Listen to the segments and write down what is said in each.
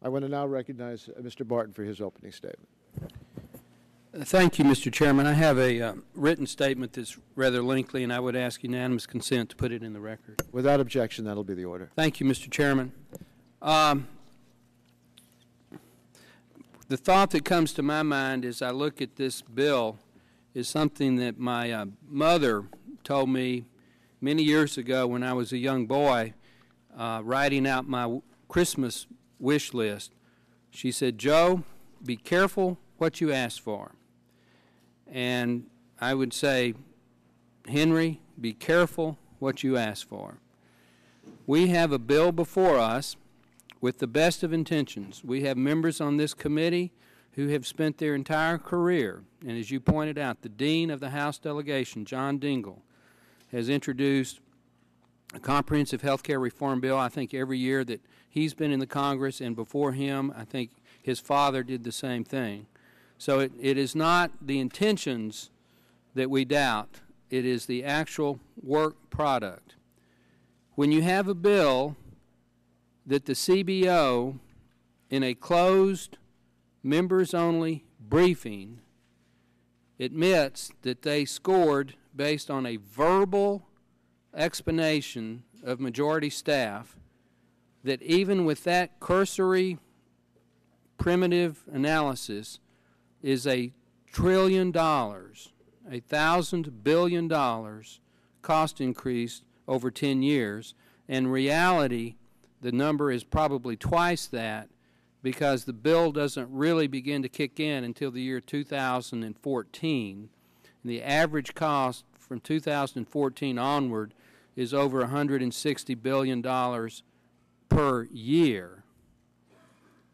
I want to now recognize Mr. Barton for his opening statement. Thank you, Mr. Chairman. I have a written statement that's rather lengthy, and I would ask unanimous consent to put it in the record. Without objection, that'll be the order. Thank you, Mr. Chairman. The thought that comes to my mind as I look at this bill is something that my mother told me many years ago when I was a young boy, writing out my Christmas wish list. She said, "Joe, be careful what you ask for." And I would say, "Henry, be careful what you ask for." We have a bill before us with the best of intentions. We have members on this committee who have spent their entire career, and as you pointed out, the Dean of the House Delegation, John Dingell, has introduced a comprehensive health care reform bill, I think, every year that he's been in the Congress, and before him, I think his father did the same thing. So it is not the intentions that we doubt. It is the actual work product. When you have a bill that the CBO, in a closed, members-only briefing, admits that they scored based on a verbal explanation of majority staff, that even with that cursory, primitive analysis is $1 trillion, $1,000 billion cost increase over 10 years. In reality, the number is probably twice that, because the bill doesn't really begin to kick in until the year 2014. And the average cost from 2014 onward is over $160 billion per year.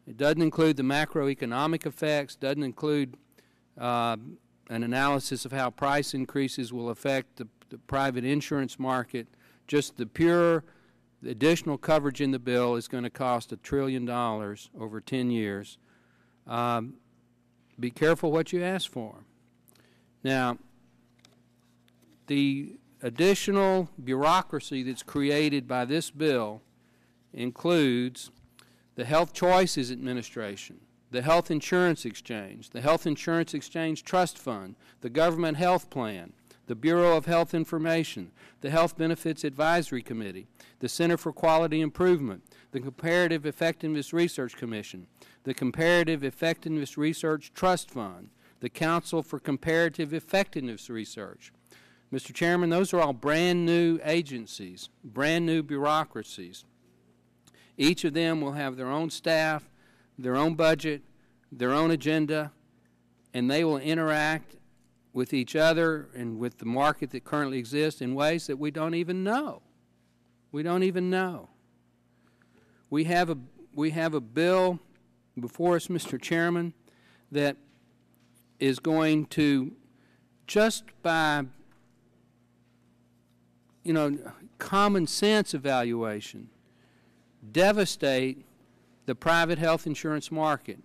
It doesn't include the macroeconomic effects, doesn't include an analysis of how price increases will affect the private insurance market. Just the pure additional coverage in the bill is going to cost $1 trillion over 10 years. Be careful what you ask for. Now, the additional bureaucracy that's created by this bill includes the Health Choices Administration, the Health Insurance Exchange, the Health Insurance Exchange Trust Fund, the Government Health Plan, the Bureau of Health Information, the Health Benefits Advisory Committee, the Center for Quality Improvement, the Comparative Effectiveness Research Commission, the Comparative Effectiveness Research Trust Fund, the Council for Comparative Effectiveness Research. Mr. Chairman, those are all brand new agencies, brand new bureaucracies. Each of them will have their own staff, their own budget, their own agenda, and they will interact with each other and with the market that currently exists in ways that we don't even know. We don't even know. We have a bill before us, Mr. Chairman, that is going to, just by common sense evaluation, devastate the private health insurance market.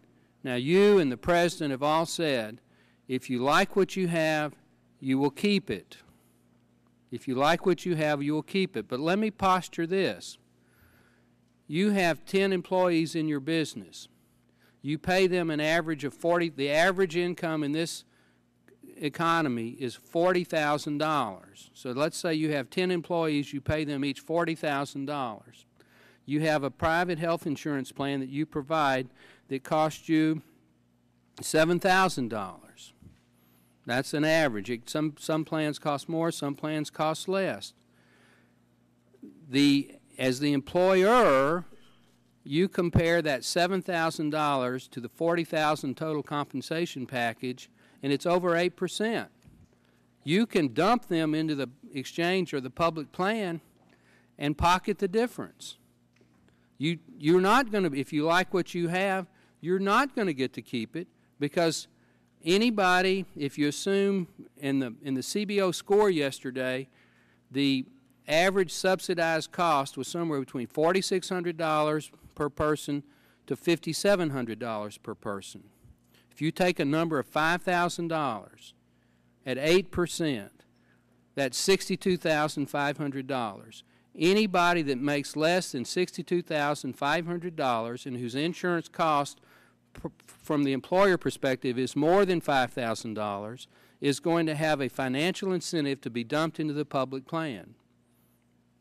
Now, you and the President have all said, if you like what you have, you will keep it. If you like what you have, you will keep it. But let me posture this. You have 10 employees in your business. You pay them an average of $40,000. The average income in this economy is $40,000. So let's say you have 10 employees, you pay them each $40,000. You have a private health insurance plan that you provide that costs you $7,000. That's an average. Some plans cost more, some plans cost less. As the employer, you compare that $7,000 to the $40,000 total compensation package, and it's over 8%. You can dump them into the exchange or the public plan and pocket the difference. You're not going to, if you like what you have, you're not going to get to keep it, because anybody, if you assume in the CBO score yesterday, the average subsidized cost was somewhere between $4,600 per person to $5,700 per person. If you take a number of $5,000 at 8%, that's $62,500. Anybody that makes less than $62,500 and whose insurance cost from the employer perspective is more than $5,000 is going to have a financial incentive to be dumped into the public plan.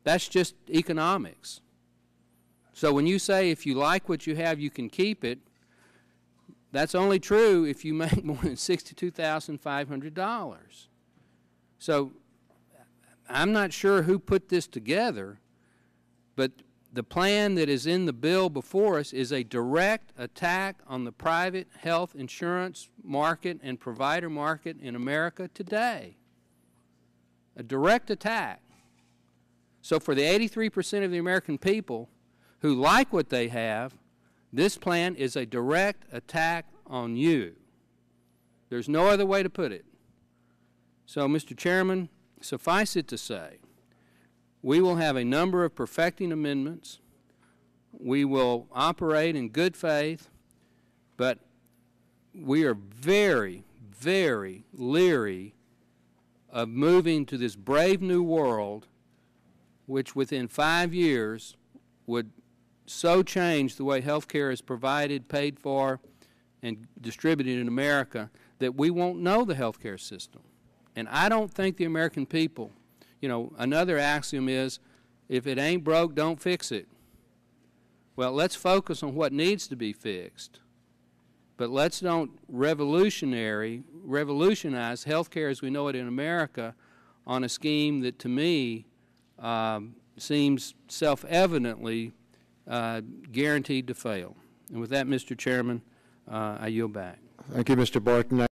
That's just economics. So when you say if you like what you have, you can keep it, that's only true if you make more than $62,500. So I'm not sure who put this together, but the plan that is in the bill before us is a direct attack on the private health insurance market and provider market in America today. A direct attack. So for the 83% of the American people who like what they have, this plan is a direct attack on you. There's no other way to put it. So, Mr. Chairman, suffice it to say, we will have a number of perfecting amendments. We will operate in good faith, but we are very, very leery of moving to this brave new world, which within 5 years would so change the way health care is provided, paid for, and distributed in America that we won't know the health care system. And I don't think the American people, you know, another axiom is, if it ain't broke, don't fix it. Well, let's focus on what needs to be fixed. But let's don't revolutionize health care as we know it in America on a scheme that, to me, seems self-evidently guaranteed to fail. And with that, Mr. Chairman, I yield back. Thank you, Mr. Barton.